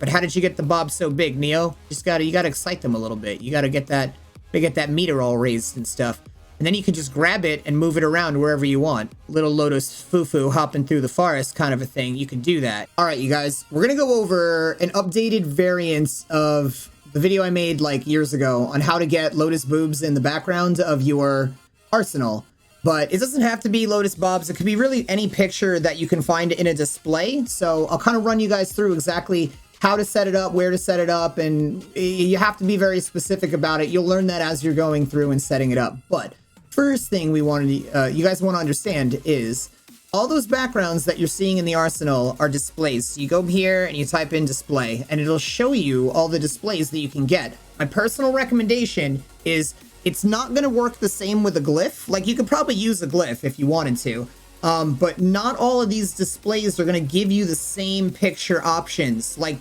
But how did you get the bobs so big, Neo? You gotta excite them a little bit. You gotta get that meter all raised and stuff. And then you can just grab it and move it around wherever you want. Little Lotus Fufu hopping through the forest kind of a thing. You can do that. All right, you guys, we're gonna go over an updated variant of the video I made like years ago on how to get Lotus boobs in the background of your arsenal. But it doesn't have to be Lotus bobs. It could be really any picture that you can find in a display. So I'll kind of run you guys through exactly how to set it up, where to set it up, and you have to be very specific about it. You'll learn that as you're going through and setting it up. But first thing we wanted you guys want to understand is all those backgrounds that you're seeing in the arsenal are displays. So you go here and you type in display, and it'll show you all the displays that you can get. My personal recommendation is it's not going to work the same with a glyph. Like, you could probably use a glyph if you wanted to. But not all of these displays are going to give you the same picture options. Like,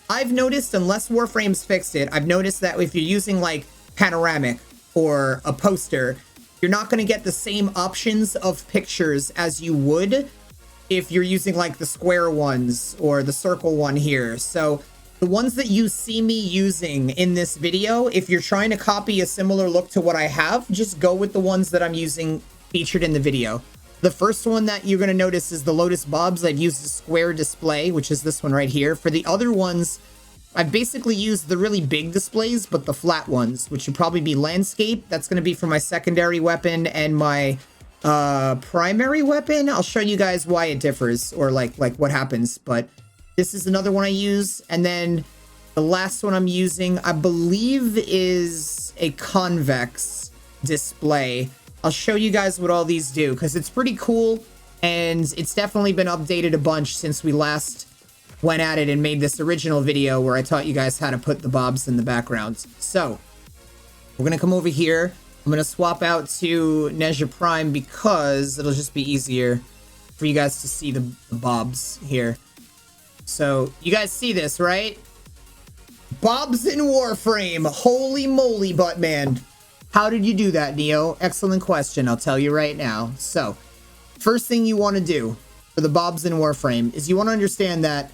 I've noticed, unless Warframes fixed it, I've noticed that if you're using like panoramic or a poster, you're not going to get the same options of pictures as you would if you're using like the square ones or the circle one here. So the ones that you see me using in this video, if you're trying to copy a similar look to what I have, just go with the ones that I'm using featured in the video. The first one that you're going to notice is the Lotus Bobs. I've used a square display, which is this one right here. For the other ones, I've basically used the really big displays, but the flat ones, which would probably be landscape. That's going to be for my secondary weapon and my primary weapon. I'll show you guys why it differs or like what happens. But this is another one I use. And then the last one I'm using, I believe, is a convex display. I'll show you guys what all these do because it's pretty cool, and it's definitely been updated a bunch since we last went at it and made this original video where I taught you guys how to put the bobs in the background. So we're gonna come over here. I'm gonna swap out to Nezha Prime because it'll just be easier for you guys to see the bobs here. So you guys see this, right? Bobs in Warframe. Holy moly, Buttman. How did you do that, Neo? Excellent question. I'll tell you right now. So, first thing you want to do for the bobs in Warframe is you want to understand that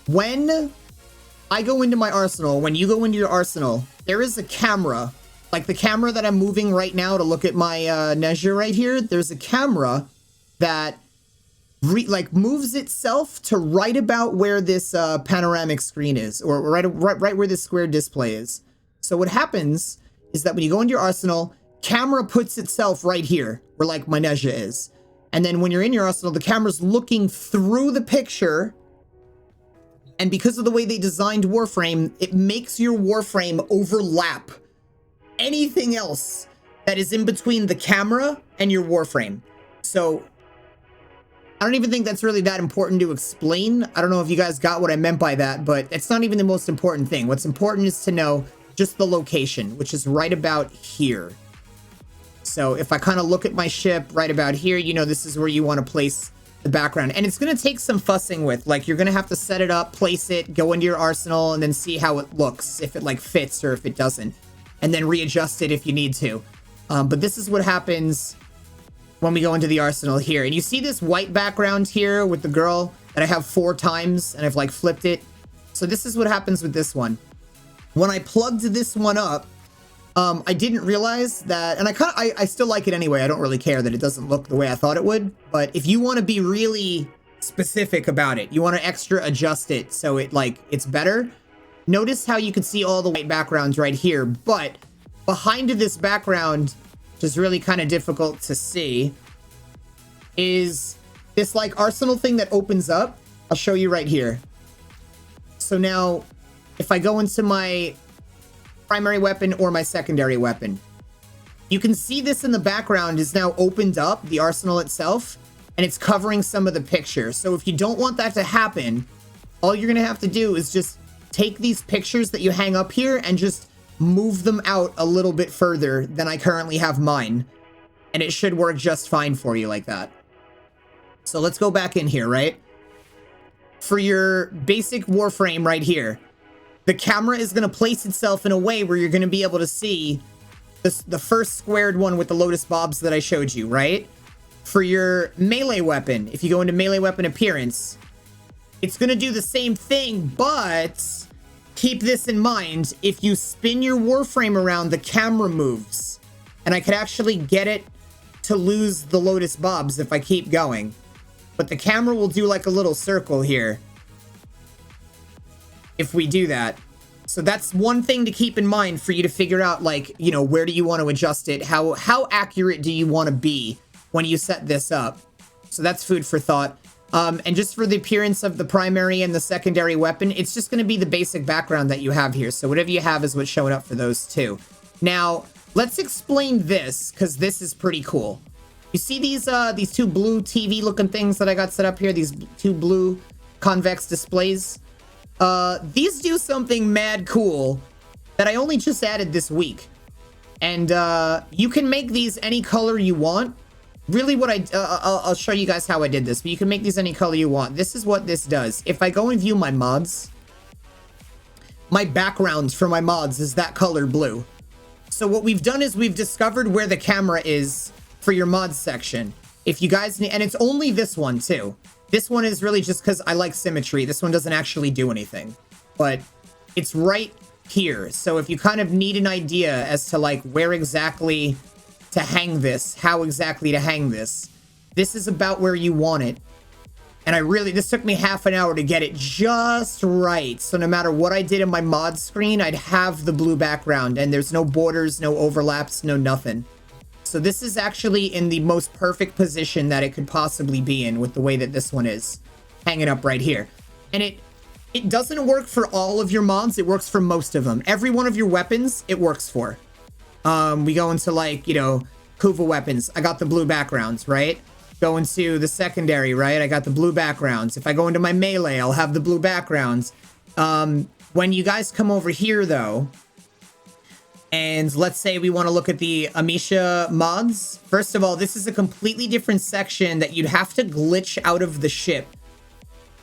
when I go into my arsenal, when you go into your arsenal, there is a camera. Like the camera that I'm moving right now to look at my Nezha right here, there's a camera that moves itself to right about where this panoramic screen is, or right where this square display is. So what happens is that when you go into your arsenal, camera puts itself right here, where like my Nezha is. And then when you're in your arsenal, the camera's looking through the picture. And because of the way they designed Warframe, it makes your Warframe overlap anything else that is in between the camera and your Warframe. So I don't even think that's really that important to explain. I don't know if you guys got what I meant by that, but it's not even the most important thing. What's important is to know just the location, which is right about here. So if I kind of look at my ship right about here, you know, this is where you want to place the background. And it's going to take some fussing with, like, you're going to have to set it up, place it, go into your arsenal, and then see how it looks, if it like fits or if it doesn't, and then readjust it if you need to. But this is what happens when we go into the arsenal here. And you see this white background here with the girl that I have 4 times, and I've like flipped it. So this is what happens with this one. When I plugged this one up, I didn't realize that, and I still like it anyway. I don't really care that it doesn't look the way I thought it would. But if you want to be really specific about it, you want to extra adjust it so it's better. Notice how you can see all the white backgrounds right here, but behind this background, which is really kind of difficult to see, is this like arsenal thing that opens up. I'll show you right here. So now, if I go into my primary weapon or my secondary weapon, you can see this in the background is now opened up, the arsenal itself, and it's covering some of the picture. So if you don't want that to happen, all you're going to have to do is just take these pictures that you hang up here and just move them out a little bit further than I currently have mine. And it should work just fine for you like that. So let's go back in here, right? For your basic Warframe right here, the camera is going to place itself in a way where you're going to be able to see the first squared one with the Lotus Bobs that I showed you, right? For your melee weapon, if you go into melee weapon appearance, It's going to do the same thing, but keep this in mind. If you spin your Warframe around, the camera moves. And I could actually get it to lose the Lotus Bobs if I keep going. But the camera will do like a little circle here if we do that. So that's one thing to keep in mind for you to figure out, like, you know, where do you want to adjust it? How accurate do you want to be when you set this up? So that's food for thought. And just for the appearance of the primary and the secondary weapon, it's just going to be the basic background that you have here. So whatever you have is what's showing up for those two. Now, let's explain this, because this is pretty cool. You see these two blue TV looking things that I got set up here? These two blue convex displays? These do something mad cool that I only just added this week. And you can make these any color you want. Really what I'll show you guys how I did this, but you can make these any color you want. This is what this does. If I go and view my mods, my background for my mods is that color blue. So what we've done is we've discovered where the camera is for your mods section. If you guys need, and it's only this one too. This one is really just because I like symmetry. This one doesn't actually do anything, but it's right here. So if you kind of need an idea as to like where exactly to hang this, how exactly to hang this, this is about where you want it. And this took me half an hour to get it just right. So no matter what I did in my mod screen, I'd have the blue background and there's no borders, no overlaps, no nothing. So this is actually in the most perfect position that it could possibly be in with the way that this one is hanging up right here. And it doesn't work for all of your mods. It works for most of them. Every one of your weapons, it works for. We go into like, you know, Kuva weapons. I got the blue backgrounds, right? Go into the secondary, right? I got the blue backgrounds. If I go into my melee, I'll have the blue backgrounds. When you guys come over here though, and let's say we want to look at the Amisha mods. First of all, this is a completely different section that you'd have to glitch out of the ship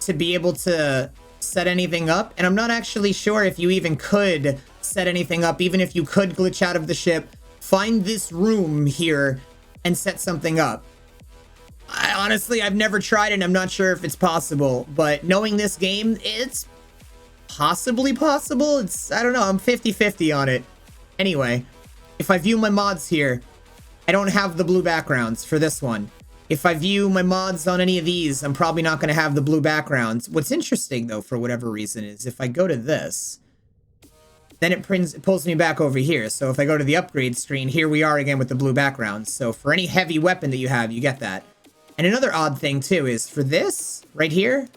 to be able to set anything up. And I'm not actually sure if you even could set anything up, even if you could glitch out of the ship, find this room here and set something up. Honestly, I've never tried it and I'm not sure if it's possible, but knowing this game, it's possibly possible. I don't know, I'm 50-50 on it. Anyway, if I view my mods here, I don't have the blue backgrounds for this one. If I view my mods on any of these, I'm probably not going to have the blue backgrounds. What's interesting though, for whatever reason, is if I go to this, then it pulls me back over here. So if I go to the upgrade screen, here we are again with the blue backgrounds. So for any heavy weapon that you have, you get that. And another odd thing too is for this right here,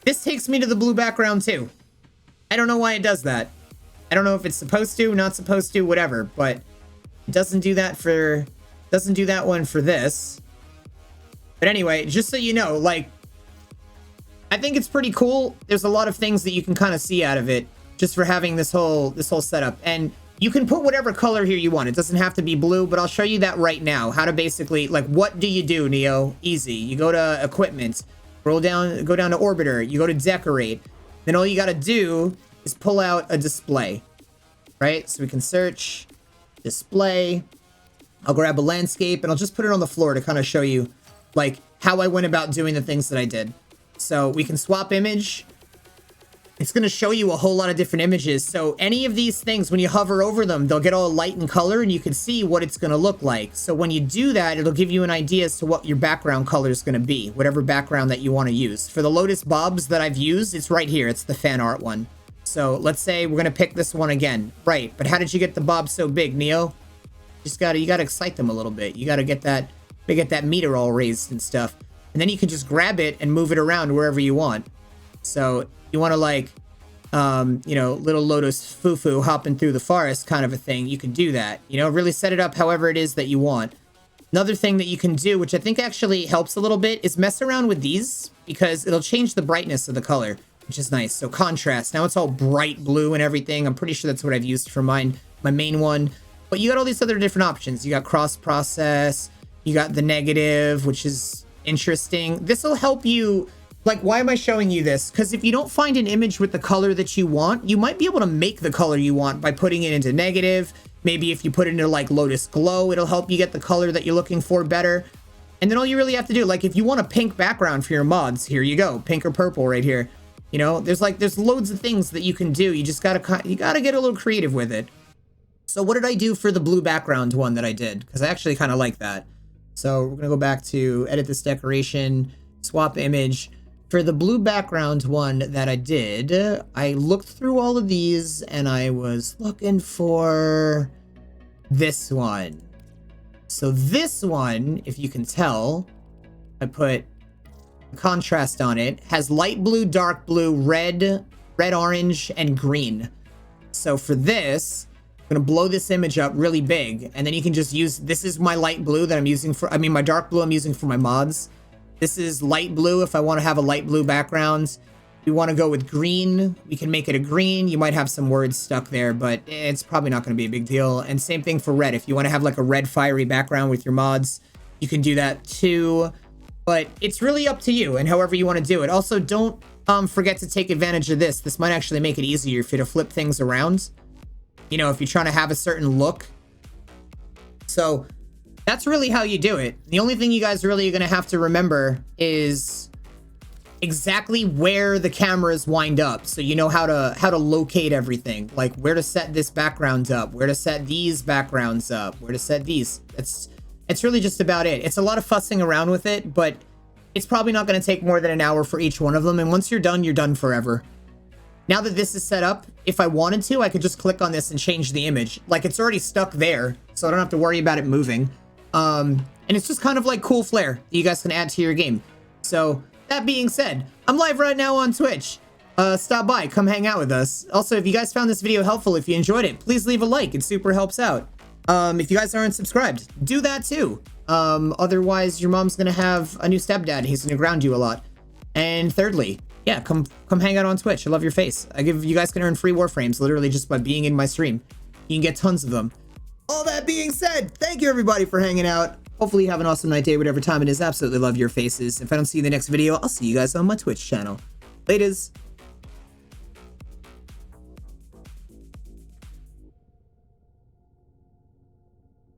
this takes me to the blue background too. I don't know why it does that. I don't know if it's supposed to, not supposed to, whatever, but it doesn't do that one for this. But anyway, just so you know, like, I think it's pretty cool. There's a lot of things that you can kind of see out of it just for having this whole setup. And you can put whatever color here you want. It doesn't have to be blue, but I'll show you that right now. How to basically, like, what do you do, Neo? Easy. You go to equipment, go down to orbiter, you go to decorate. Then all you got to do is pull out a display, right? So we can search display. I'll grab a landscape and I'll just put it on the floor to kind of show you like how I went about doing the things that I did. So we can swap image. It's going to show you a whole lot of different images. So any of these things, when you hover over them, they'll get all light in color and you can see what it's going to look like. So when you do that, it'll give you an idea as to what your background color is going to be, whatever background that you want to use. For the Lotus Bobs that I've used, it's right here. It's the fan art one. So let's say we're going to pick this one again. Right. But how did you get the Bob so big, Neo? You gotta excite them a little bit. You gotta get that meter all raised and stuff. And then you can just grab it and move it around wherever you want. So you want to like, you know, little Lotus Fufu hopping through the forest kind of a thing. You can do that, you know, really set it up however it is that you want. Another thing that you can do, which I think actually helps a little bit, is mess around with these because it'll change the brightness of the color, which is nice. So contrast, now it's all bright blue and everything. I'm pretty sure that's what I've used for my main one. But you got all these other different options. You got cross process, you got the negative, which is interesting. This will help you. Like, why am I showing you this? Because if you don't find an image with the color that you want, you might be able to make the color you want by putting it into negative. Maybe if you put it into like Lotus Glow, it'll help you get the color that you're looking for better. And then all you really have to do, like if you want a pink background for your mods, here you go, pink or purple right here. You know, there's loads of things that you can do. You just gotta get a little creative with it. So what did I do for the blue background one that I did? Because I actually kind of like that. So we're gonna go back to edit this decoration, swap image. For the blue background one that I did, I looked through all of these and I was looking for this one. So this one, if you can tell, I put contrast on it, has light blue, dark blue, red, orange, and green. So for this, I'm gonna blow this image up really big, and then you can just use, this is my light blue that I'm using for, my dark blue I'm using for my mods. This is light blue if I want to have a light blue background. We want to go with green, we can make it a green. You might have some words stuck there, but it's probably not going to be a big deal. And same thing for red. If you want to have like a red fiery background with your mods, you can do that too. But it's really up to you and however you want to do it. Also, don't forget to take advantage of this. This might actually make it easier for you to flip things around. You know, if you're trying to have a certain look. So that's really how you do it. The only thing you guys really are going to have to remember is exactly where the cameras wind up, so you know how to locate everything, like where to set this background up, where to set these backgrounds up, where to set these. It's really just about it. It's a lot of fussing around with it, but it's probably not going to take more than an hour for each one of them, and once you're done forever. Now that this is set up, if I wanted to, I could just click on this and change the image. Like, it's already stuck there, so I don't have to worry about it moving. And it's just kind of like cool flair that you guys can add to your game. So that being said, I'm live right now on Twitch. Stop by, come hang out with us. Also, if you guys found this video helpful, if you enjoyed it, please leave a like, it super helps out. If you guys aren't subscribed, do that too. Otherwise, your mom's gonna have a new stepdad, he's gonna ground you a lot. And thirdly, yeah, come hang out on Twitch, I love your face. You guys can earn free Warframes literally just by being in my stream. You can get tons of them. All that being said, thank you everybody for hanging out. Hopefully you have an awesome night, day, whatever time it is. Absolutely love your faces. If I don't see you in the next video, I'll see you guys on my Twitch channel. Laters.